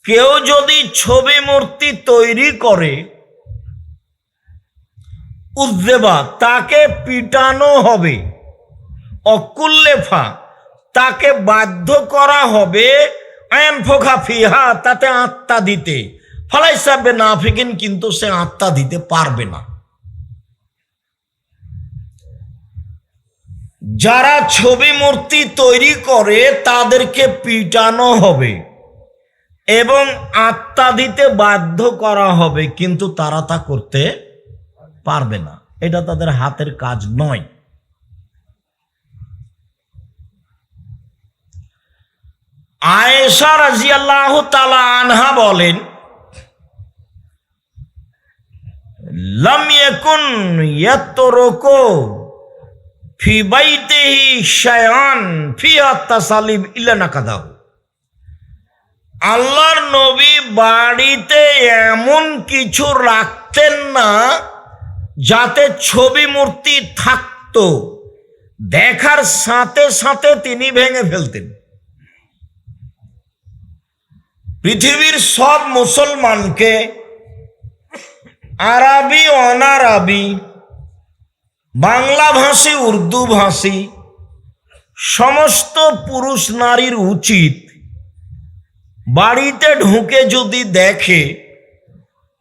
কেউ যদি ছবি মূর্তি তৈরি করে উজ্জেবা, তাকে পিটানো হবে। অকুল্লেফা, তাকে বাধ্য করা হবে আয়ানফোখা ফিহা, তাতে আত্মা দিতে। ফালাইসা বেনাফিকিন, কিন্তু সে আত্মা দিতে পারবে না। যারা ছবি মূর্তি তৈরি করে তাদেরকে পিটানো হবে এবং আত্মা দিতে বাধ্য করা হবে, কিন্তু তারা তা করতে পারবে না। এটা তাদের হাতের কাজ নয়। আয়েশা রাদিয়াল্লাহু তাআলা আনহা বলেন, লাম ইয়াকুন ইয়াতরুকু ফি বাইতিহি শায়আন ফিহা তাসালিব ইল্লা নাকাদাহু। আল্লাহর নবী বাড়িতে এমন কিছু রাখতেন না যাতে ছবি মূর্তি থাকতো, দেখার সাথে সাথে তিনি ভেঙে ফেলতেন। পৃথিবীর সব মুসলমানকে, আরবি অনারবি, বাংলা ভাষী উর্দু ভাষী সমস্ত পুরুষ নারীর উচিত বাড়িতে ঢুকে যদি দেখে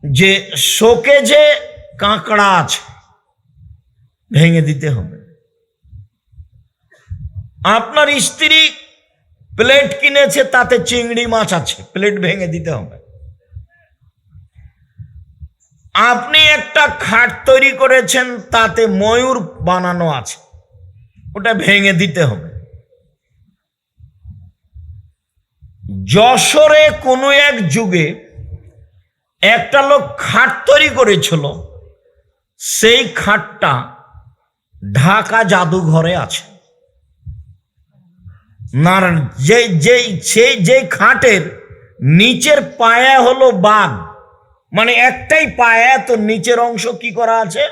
যে শোকেজে কাঁকড়া আছে, ভেঙে দিতে হবে। আপনার স্ত্রী প্লেট কিনেছে, তাতে চিংড়ি মাছ আছে, প্লেট ভেঙে দিতে হবে। আপনি একটা খাট তৈরি করেছেন, তাতে ময়ূর বানানো আছে, ওটা ভেঙে দিতে হবে। যশোরে কোনো এক যুগে একটা লোক খাট তৈরি করেছিল, সেই খাটটা ঢাকা জাদুঘরে আছে। না, যে খাটের নিচের পায়া হলো বাঘ, মানে একটাই পায়া, তো নিচের অংশ কি করা আছে?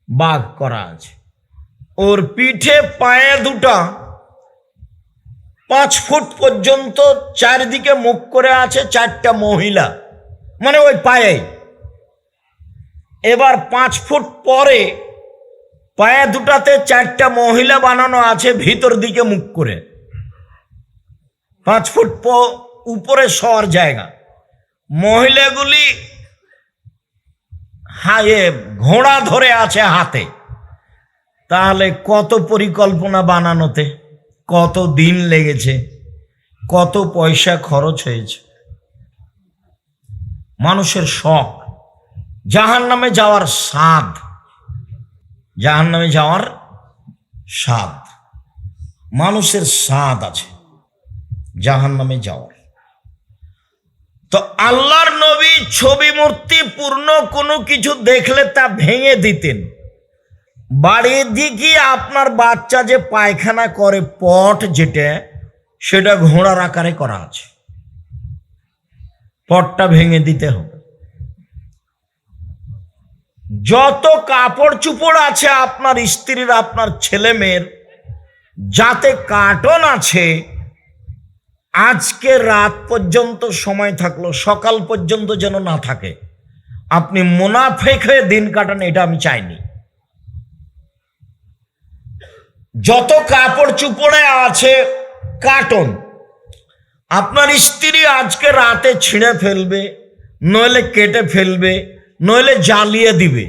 বাঘ করা আছে। ওর পিঠে পায়া দুটা 5 ফুট পর্যন্ত চারিদিকে মুখ করে আছে, 4টা মহিলা, মানে ওই পায়ে। এবার 5 ফুট পরে পায়া দুটাতে 4টা মহিলা বানানো আছে, ভিতর দিকে মুখ করে। 5 ফুট উপরে শোয়ার জায়গা। মহিলাগুলি ঘোড়া ধরে আছে হাতে। তাহলে কত পরিকল্পনা বানানোতে কত দিন লেগেছে, কত পয়সা খরচ হয়েছে। মানুষের শখ, জাহান্নামে যাওয়ার স্বাদ, জাহান্নামে যাওয়ার স্বাদ, মানুষের স্বাদ আছে জাহান্নামে যাওয়ার। তো আল্লাহর নবী ছবি মূর্তি পূর্ণ কোনো কিছু দেখলে তা ভেঙে দিতেন। বাড়ির দিকে আপনার বাচ্চা যে পায়খানা করে, পট যেটা, সেটা ঘোড়ার আকারে করা আছে, পটটা ভেঙে দিতে হবে। যত কাপড় চুপড় আছে আপনার স্ত্রীর, আপনার ছেলে মেয়ের, যাতে কার্টন আছে, আজকে রাত পর্যন্ত সময় থাকলো, সকাল পর্যন্ত যেন না থাকে। আপনি মুনাফেক হয়ে দিন কাটান, এটা আমি চাইনি। যত কাপড় চুপড়ে আছে কার্টন, আপনার স্ত্রী আজকে রাতে ছিঁড়ে ফেলবে, নইলে কেটে ফেলবে, নইলে জ্বালিয়ে দিবে।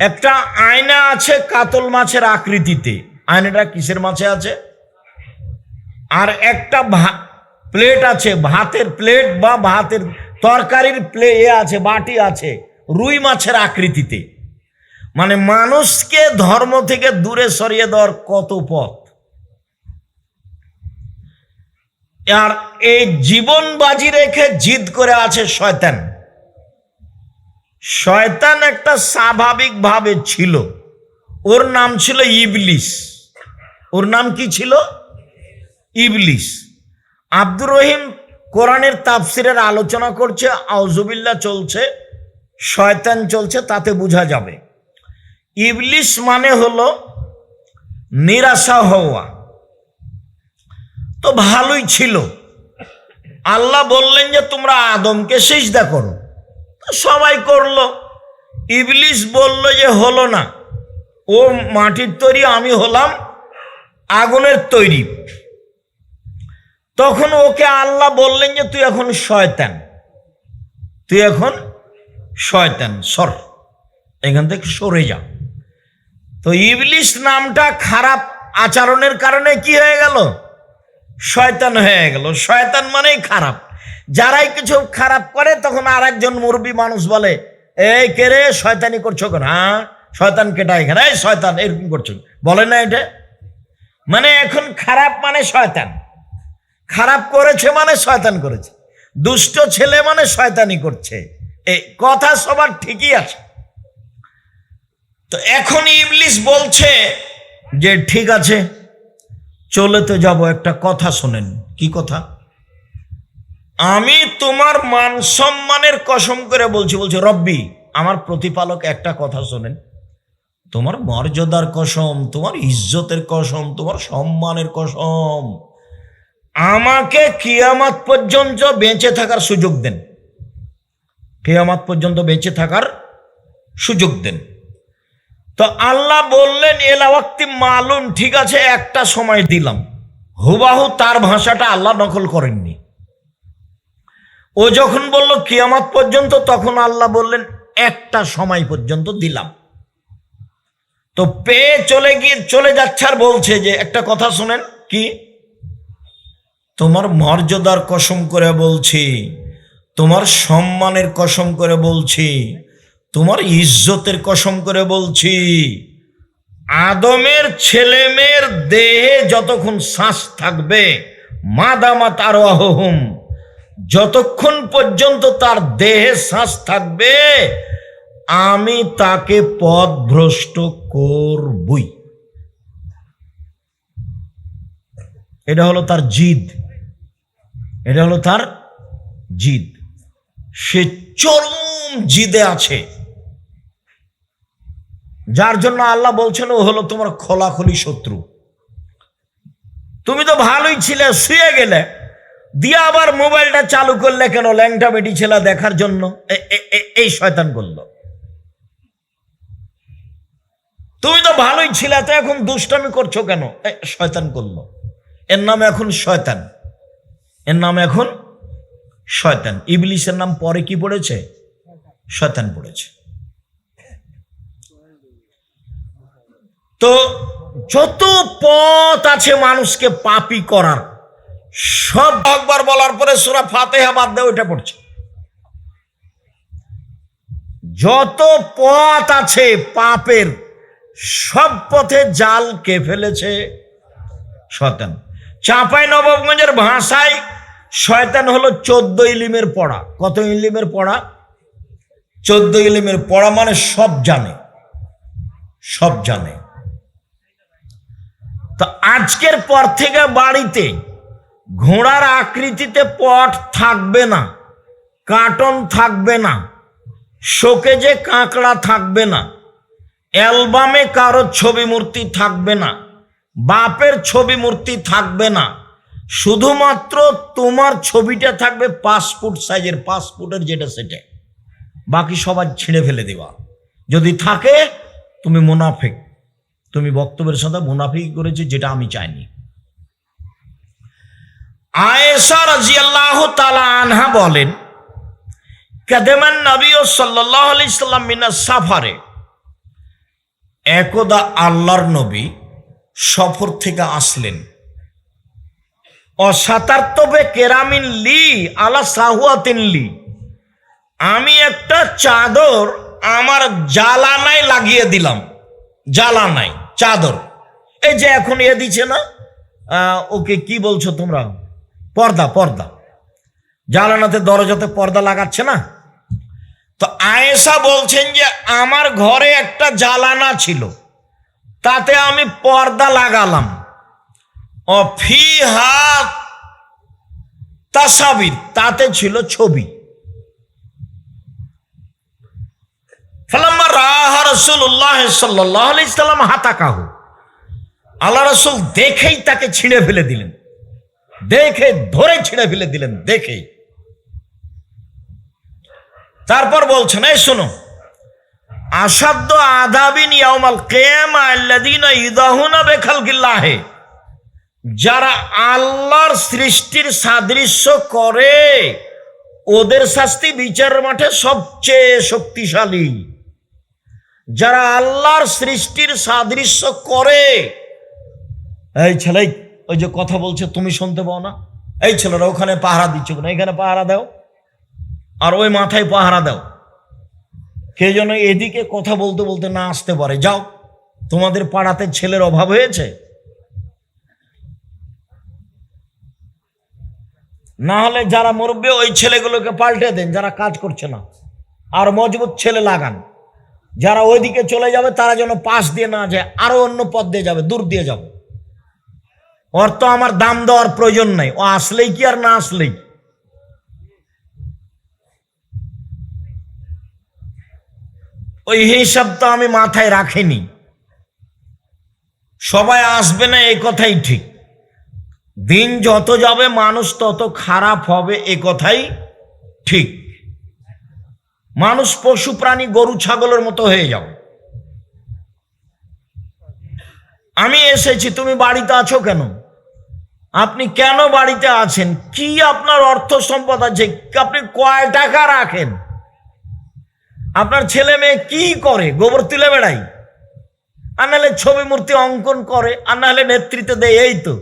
একটা আয়না আছে কাতল মাছের আকৃতিতে, আয়নাটা কিসের মাছে আছে? আর একটা প্লেট আছে, ভাতের প্লেট বা ভাতের তরকারির আছে, বাটি আছে রুই মাছের আকৃতিতে। মানে মানুষকে ধর্ম থেকে দূরে সরিয়ে দেওয়ার কত পথ। আর এই জীবন বাজি রেখে জিদ করে আছে শয়তান। শয়তান একটা স্বাভাবিকভাবে ছিল, ওর নাম ছিল ইবলিস। ওর নাম কি ছিল? ইবলিস। আব্দুর রহিম কোরআনের তাফসিরের আলোচনা করছে, আউযুবিল্লাহ চলছে, শয়তান চলছে, তাতে বোঝা যাবে। ইবলিস মানে হলো নিরাশা হওয়া। তো ভালোই ছিল, আল্লাহ বললেন যে তোমরা আদমকে সিজদা করো, সবাই করলো। ইবলিস বলল যে হলো না, ও মাটির তৈরি, আমি হলাম আগুনের তৈরি। তখন ওকে আল্লাহ বললেন যে তুই এখন শয়তান, তুই এখন শয়তান, সর, এখান থেকে সরে যা। তো ইবলিস নামটা খারাপ আচরণের কারণে কি হয়ে গেল? শয়তান হয়ে গেল। শয়তান মানেই খারাপ। যারাই কিছু খারাপ করে তখন আর একজন মুরব্বী মানুষ বলে, এই কে রে, শয়তানি করছো কেন? হ্যাঁ, শয়তান কেটা এখানে, এই শয়তান এরকম করছো, বলে না এটা? মানে এখন খারাপ মানে শয়তান, খারাপ করেছে মানে শয়তান করেছে, দুষ্ট ছেলে মানে শয়তানি করছে। এই কথা সবার ঠিকই আছে। তো এখন ইবলিস বলছে যে ঠিক আছে, চলে তো যাব, একটা কথা শোনেন। কি কথা? আমি তোমার মান সম্মানের কসম করে বলছি, বলছে রব্বি, আমার প্রতিপালক, একটা কথা শোনেন, তোমার মর্যাদার কসম, তোমার ইজ্জতের কসম, তোমার সম্মানের কসম, আমাকে কিয়ামত পর্যন্ত বেঁচে থাকার সুযোগ দেন, কিয়ামত পর্যন্ত বেঁচে থাকার সুযোগ দেন। তো আল্লাহ বললেন এলা ওয়াক্তি মালুম, ঠিক আছে, একটা সময় দিলাম। হুবাহু তার ভাষাটা আল্লাহ নকল করেননি। ও যখন বলল কিয়ামত পর্যন্ত, তখন আল্লাহ বললেন একটা সময় পর্যন্ত দিলাম। তো পেয়ে চলে যাচ্ছে আর বলছে যে একটা কথা শোনেন। কি? তোমার মর্যাদার কসম করে বলছি, তোমার সম্মানের কসম করে বলছি, তোমার ইজ্জতের কসম করে বলছি, আদমের ছেলে মেয়ের দেহে যতক্ষণ শ্বাস থাকবে, মাদামাত আরওয়াহুম, যতক্ষণ পর্যন্ত তার দেহে শ্বাস থাকবে, আমি তাকে পথভ্রষ্ট করবই। এটা হলো তার জিদ, এটা হলো তার জিদ। সে চরম জিদে আছে, যার জন্য আল্লাহ বলছেন ও হলো তোমার খোলাখুলি শত্রু। তুমি তো ভালোই ছিলে, শুয়ে গেলে, দিয়ে আবার মোবাইলটা চালু করলে কেন? ল্যাংটা বেটি ছেলে দেখার জন্য। এই শয়তান করলো। তুমি তো ভালোই ছিলে, তো এখন দুষ্টামি করছো কেন? শয়তান করলো। এর নাম এখন শয়তান, এর নাম এখন শয়তান। ইবলিসের নাম পরে কি পড়েছে? শয়তান পড়েছে। তো যত পথ আছে মানুষকে পাপী করার, সব একবার বলার পরে সূরা ফাতিহা বাদ দিয়ে ওইটা পড়ছে। যত পথ আছে পাপের, সব পথে জাল কে ফেলেছে? শয়তান। চাঁপাইনবাবগঞ্জের ভাষায় শয়তান হলো 14 ইলিমের পড়া। কত ইলিমের পড়া? 14 ইলিমের পড়া, মানে সব জানে, সব জানে। তো আজকের পর থেকে বাড়িতে ঘোড়ার আকৃতিতে পট থাকবে না, কার্টন থাকবে না, শোকেজে কাঁকড়া থাকবে না, অ্যালবামে কারো ছবি মূর্তি থাকবে না, বাপের ছবি মূর্তি থাকবে না, শুধুমাত্র তোমার ছবিটা থাকবে পাসপোর্ট সাইজের, পাসপোর্টের যেটা সেটা, বাকি সবার ছিঁড়ে ফেলে দেওয়া। যদি থাকে তুমি মুনাফিক, তুমি বক্তব্যের সাথে মুনাফিক করেছো, যেটা আমি চাইনি। আয়েশা রাদিয়াল্লাহু তাআলা আনহা বলেন, কাদামান নবী সাল্লাল্লাহু আলাইহি সাল্লাম মিনাস সাফারে, একদা আল্লাহর নবী সফর থেকে আসলেন। অসাতার্তবে কেরামিন লি আলা সাহুয়াতিন লি, আমি একটা চাদর আমার জালানায় লাগিয়ে দিলাম। জালানায় চাদর, এই যে এখন এ দিচ্ছে না, ওকে কি বলছো তোমরা? পর্দা, পর্দা। জালানাতে দরজাতে পর্দা লাগাচ্ছে না? তো আয়েশা বলছেন যে আমার ঘরে একটা জালানা ছিল, তাতে আমি পর্দা লাগালাম। ফিহা তাসাবির, তাতে ছিল ছবি। ফালাম্মা রাহা রাসূলুল্লাহ সাল্লাল্লাহু আলাইহি সাল্লাম হাতাকাহু, আল্লাহ রাসূল দেখেই তাকে ছিঁড়ে ফেলে দিলেন। দেখে ধরে ছিঁড়ে ফেলে দিলেন দেখে। তারপর বলছেন, এই শোনো, আসাদ্দ আযাবিন ইয়াউমাল কিয়ামা আল্লাযীনা ইযাহুনা বিখালকিল্লাহি, যারা আল্লাহর সৃষ্টির সাদৃশ্য করে ওদের শাস্তি বিচারের মাঠে সবচেয়ে শক্তিশালী। যারা আল্লাহর সৃষ্টির সাদৃশ্য করে, এই ছেলে ওই যে কথা বলছে তুমি শুনতে পাও না, এই ছেলেরা ওখানে পাহারা দিচ্ছে না, এখানে পাহারা দাও, আর ওই মাথায় পাহারা দাও, কে যেন এদিকে কথা বলতে বলতে না আসতে পারে, যাও, তোমাদের পাড়াতে ছেলের অভাব হয়েছে, না হলে যারা মুরব্বী ওই ছেলেগুলোকে পাল্টে দেন যারা কাজ করছে না, আর মজবুত ছেলে লাগান, যারা ওইদিকে চলে যাবে তারা যেন পাশ দিয়ে না যায়, আরো অন্য পথ দিয়ে যাবে, দূর দিয়ে যাবে। ওর তো আমার দাম দেওয়ার প্রয়োজন নাই, ও আসলেই কি আর না আসলেই। ওই হিসাব তো আমি মাথায় রাখিনি। সবাই আসবে না এই কথাই ঠিক, দিন যত যাবে মানুষ তত খারাপ হবে এ কথাই ঠিক। মানুষ পশু প্রাণী গরু ছাগলের মতো হয়ে যাবে। আমি এসেছি, তুমি বাড়িতে আছো কেন? আপনি কেন বাড়িতে আছেন? কি আপনার অর্থ সম্পদ আছে? আপনি কয় টাকা রাখেন? আপনার ছেলে মেয়ে কি করে? গোবর তুলে বেড়াই, আর নাহলে ছবি মূর্তি অঙ্কন করে, আর নাহলে নেতৃত্ব দেয়, এই তো।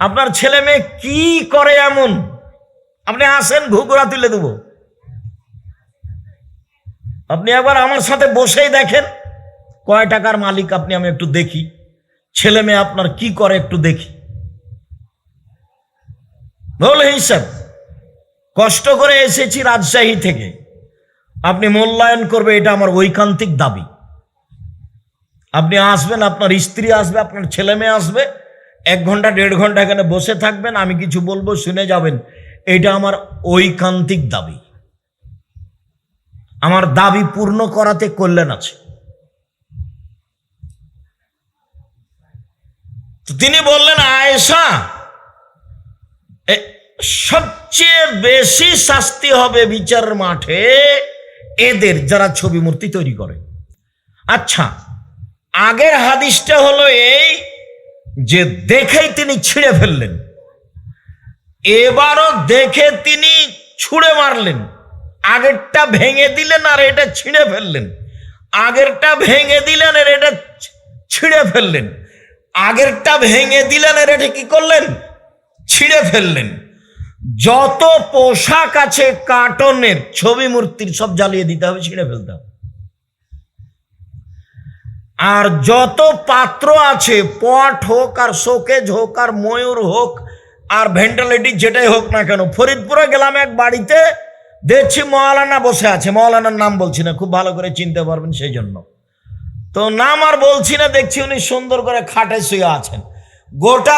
আপনার ছেলে মেয়ে কি করে এমন? আপনি আসেন, ঘুঘুরা তুলে দেব। আপনি একবার আমার সাথে বসেই দেখেন কয় টাকার মালিক আপনি, আমি একটু দেখি ছেলে মেয়ে আপনার কি করে, একটু দেখি। বলে হিসাব, কষ্ট করে এসেছি রাজশাহী থেকে, আপনি মূল্যায়ন করবে, এটা আমার ঐকান্তিক দাবি। আপনি আসবেন, আপনার স্ত্রী আসবে, আপনার ছেলে মেয়ে আসবে, 1 ঘন্টা 1.5 ঘন্টা এখানে বসে থাকবেন, আমি কিছু বলবো শুনে যাবেন, এটা আমার ঐকান্তিক দাবি। আমার দাবি পূর্ণ করাতে কল্যাণ আছে। তো তিনি বললেন, আয়েশা, সবচেয়ে বেশি শাস্তি হবে বিচারের মাঠে এদের, যারা ছবি মূর্তি তৈরি করে। আচ্ছা, আগের হাদিসটা হলো এই যে দেখেই তিনি ছিঁড়ে ফেললেন, এবারও দেখে তিনি ছুঁড়ে মারলেন। আগেরটা ভেঙে দিলেন আর এটা ছিঁড়ে ফেললেন, আগেরটা ভেঙে দিলেন আর এটা ছিঁড়ে ফেললেন, আগেরটা ভেঙে দিলেন আর এটা কি করলেন? ছিঁড়ে ফেললেন। যত পোশাক আছে কার্টনের ছবি মূর্তির সব জ্বালিয়ে দিতে হবে, ছিঁড়ে ফেলতে হবে। আর যত পাত্র আছে, পট হোক আর শোকেজ হোক আর ময়ূর হোক আর ভেন্টিলেটর যেটাই হোক না কেন, ফরিদপুরে গেলাম এক বাড়িতে, দেখছি মৌলানা বসে আছে, মৌলানার নাম বলছি না, খুব ভালো করে চিনতে পারবেন সেই জন্য, তো নাম আর বলছি না। দেখছি উনি সুন্দর করে খাটে শুয়ে আছেন, গোটা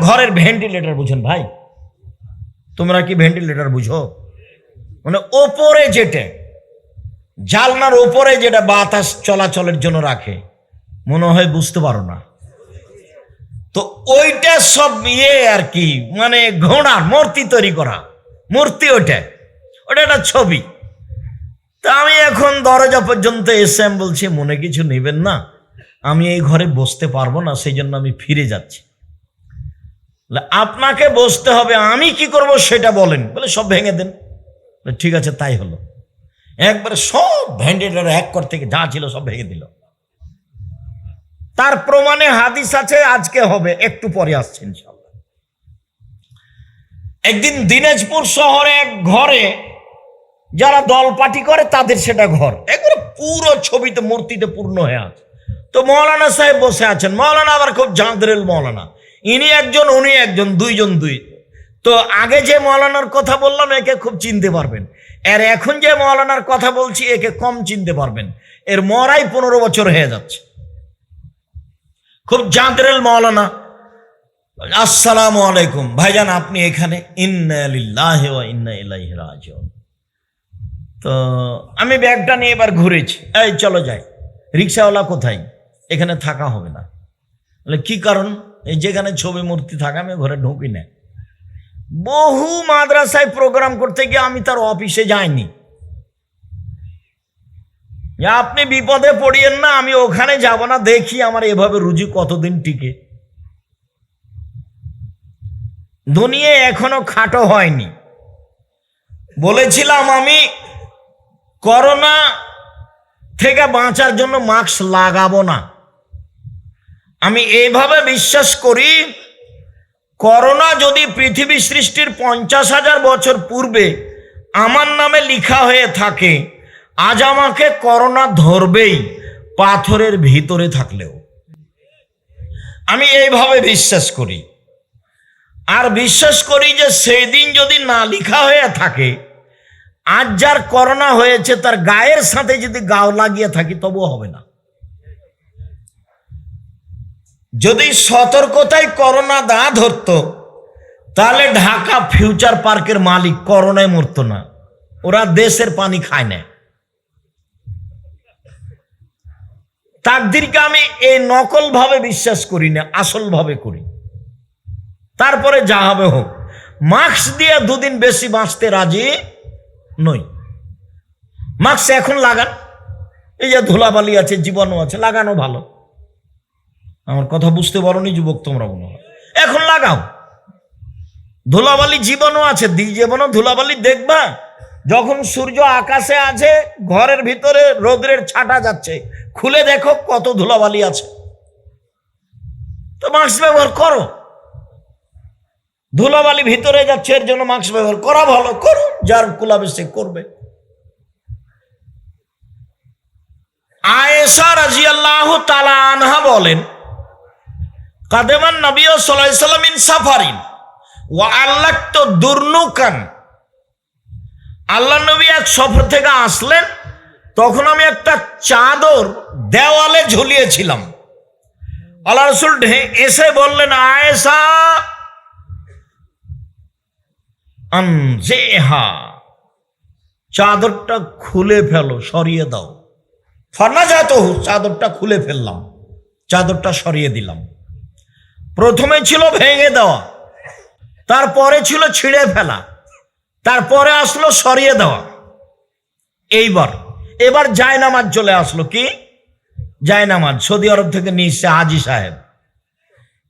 ঘরের ভেন্টিলেটর। বুঝেন ভাই, তোমরা কি ভেন্টিলেটর বুঝো? মানে ওপরে যেটা, জালনার ওপরে যেটা বাতাস চলাচলের জন্য রাখে, মনে হয় বুঝতে পারো না। তো ওইটা সব আর কি, মানে ঘোড়ার মূর্তি তৈরি করা, মূর্তি ওটা একটা ছবি। তা আমি এখন দরজা পর্যন্ত এসে আমি বলছি, মনে কিছু নেবেন না, আমি এই ঘরে বসতে পারবো না, সেই জন্য আমি ফিরে যাচ্ছি। আপনাকে বসতে হবে, আমি কি করব সেটা বলেন। বলে সব ভেঙে দেন। ঠিক আছে, তাই হলো। একবারে সব ভেন্টিলেটর এক কর থেকে যা ছিল সব ভেঙে দিল। তার প্রমাণে হাদিস আছে, আজকে হবে, একটু পরে আসছে ইনশাআল্লাহ। একদিন দিনাজপুর শহরে এক ঘরে যারা দল পার্টি করে তাদের সেটা ঘর, একবারে পুরো ছবিতে মূর্তিতে পূর্ণ হয়ে আছে। তো মৌলানা সাহেব বসে আছেন, মৌলানা আবার খুব জাঁদরেল মৌলানা, ইনি একজন উনি একজন, দুইজন দুই। তো আগে যে মৌলানার কথা বললাম একে খুব চিনতে পারবেন, আর এখন যে মৌলানার কথা বলছি একে কম চিনতে পারবেন, এর মরাই 15 বছর হয়ে যাচ্ছে। খুব জাঁদরেল মৌলানা। আসসালামু আলাইকুম ভাইজান, আপনি এখানে? ইন্না লিল্লাহি ওয়া ইন্না ইলাইহি রাজিউন। তো আমি ব্যাগটা নিয়ে এবার ঘুরেছি, এই চলো যাই। রিক্সাওয়ালা কোথায়? এখানে থাকা হবে না। বলে কি কারণ? এই যেখানে ছবি মূর্তি থাকে আমি ঘরে ঢুকি না। বহু মাদ্রাসায় প্রোগ্রাম করতে গিয়ে আমি তার অফিসে যাইনি। আপনি বিপদে পড়িয়েন না, আমি ওখানে যাব না, দেখি আমার এভাবে রুজি কতদিন টিকে। দুনিয়া এখনো খাটো হয়নি। বলেছিলাম আমি করোনা থেকে বাঁচার জন্য মাস্ক লাগাবো না। আমি এইভাবে বিশ্বাস করি, করোনা যদি পৃথিবী সৃষ্টির 50,000 বছর পূর্বে আমার নামে লিখা হয়ে থাকে, আজ আমাকে করোনা ধরবেই, পাথরের ভিতরে থাকলেও। আমি এইভাবে বিশ্বাস করি। আর বিশ্বাস করি যে সেই দিন যদি না লিখা হয়ে থাকে, আজ যার করোনা হয়েছে তার গায়ের সাথে যদি গাও লাগিয়ে থাকি তবুও হবে না। যদি সতর্কতায় করোনা না ধরতো, তাহলে ঢাকা ফিউচার পার্কের মালিক করোনায় মরতো না। ওরা দেশের পানি খায় না। তাকদীরকে আমি এই নকল ভাবে বিশ্বাস করি না, আসল ভাবে করি। তারপরে যা হবে হোক, মাস্ক দিয়ে দুদিন বেশি বাঁচতে রাজি নই। মাস্ক এখন লাগান, এই যে ধুলাবালি আছে, জীবাণু আছে, লাগানো ভালো। আমার কথা বুঝতে পারোনি যুবক তোমরা? মনে হয় এখন লাগাও। ধুলাবালি জীবাণু আছে, জীবাণু ধুলাবালি দেখবা যখন সূর্য আকাশে আছে, ঘরের ভিতরে রোদ্রের ছাটা যাচ্ছে, খুলে দেখো কত ধুলাবালি আছে। তো মাস্ক ব্যবহার করো। ধুলাবালি ভিতরে যাচ্ছে, এর জন্য মাস্ক ব্যবহার করা ভালো, করো। যার কুলাবে সে করবে। আয়েশা রাদিয়াল্লাহু তাআলা আনহা বলেন, কাদেমান নবী সাল্লাল্লাহু আলাইহি ওয়াসাল্লাম ইন সাফারিন ওয়া আল্লাকতু দুরনুকান। আল্লাহ নবী এক সফর থেকে আসলেন, তখন আমি একটা চাদর দেওয়ালে ঝুলিয়েছিলাম। আল্লাহ রাসূল এসে বললেন, আয়েশা আনজিহা, চাদরটা খুলে ফেলো, সরিয়ে দাও। ফানাজাতহু, চাদরটা খুলে ফেললাম, চাদরটা সরিয়ে দিলাম। প্রথমে ছিল ভেঙে দেওয়া, তারপরে ছিল ছিঁড়ে ফেলা, তারপরে আসলো সরিয়ে দেওয়া। এবার জায়নামাজ চলে আসলো। কি জায়নামাজ? সৌদি আরব থেকে নিয়ে এসছে হাজি সাহেব।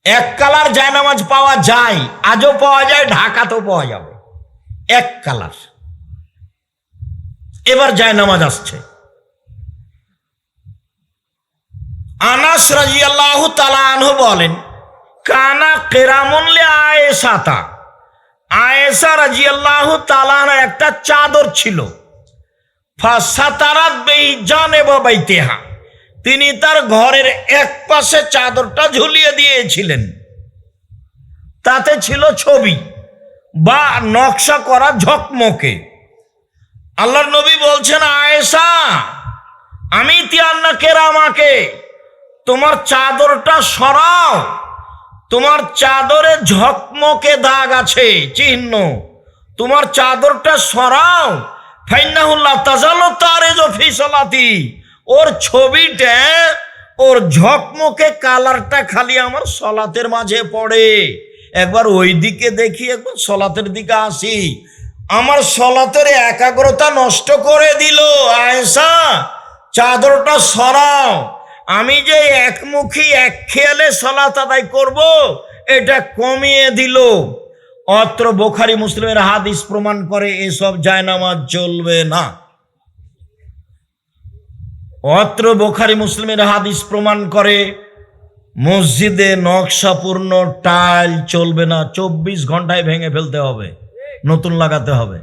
এক কালার জায়নামাজ পাওয়া যায়, আজও পাওয়া যায়, ঢাকাতেও পাওয়া যাবে, এক কালার। এবার জায়নামাজ আসছে। আনাস রাদিয়াল্লাহু তাআলা আনহু বলেন, কানা কিরামুন লি আয়েশাতা, আয়েশা রাদিয়াল্লাহু তাআলা একটা চাদর ছিল। ফাসাতারাত বিহি জানিবা বাইতিহা, তিনি তার ঘরের এক পাশে চাদরটা ঝুলিয়ে দিয়েছিলেন। তাতে ছিল ছবি বা নকশা করা ঝকমকে। আল্লাহর নবী বলছেন, আয়েশা আমি তিয়ান্না কেরামাকে, তোমার চাদরটা সরাও, তোমার চাদরে ঝকমকে দাগ আছে, চিহ্ন, তোমার চাদরটা সরাও। ফাইন্নাহুল্লাহ তাজালু তারিজু ফি সালাতি, ওর ছবিটা, ওর ঝকমকে কালারটা খালি আমার সলাতের মাঝে পড়ে। একবার ওই দিকে দেখি, একবার সলাতের দিকে আসি, আমার সলাতের একাগ্রতা নষ্ট করে দিল। আয়েশা চাদরটা সরাও, আমি যে একমুখী এক খেয়ালে সলাত আদায় করব, এটা কমিয়ে দিল। অত্র বুখারী মুসলিমের হাদিস প্রমাণ করে এসব জায়নামাজ চলবে না। অত্র বুখারী মুসলিমের হাদিস প্রমাণ করে মসজিদে নকশাপূর্ণ টাইল চলবে না, 24 ঘন্টায় ভেঙে ফেলতে হবে, নতুন লাগাতে হবে।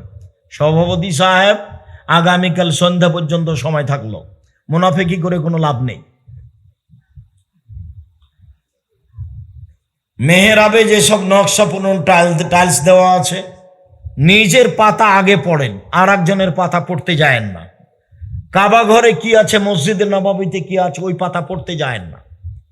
সভাপতি সাহেব আগামীকাল সন্ধ্যা পর্যন্ত সময় থাকলো, মুনাফিকি করে কোনো লাভ নেই। মেহরাবে যেসব নকশাপূর্ণ টাইলস দেওয়া আছে, নিজের পাতা আগে পড়েন, আর একজনের পাতা পড়তে যায়েন না। কাবা ঘরে কি আছে, মসজিদে নববীতে কি আছে, ওই পাতা পড়তে যায়েন না।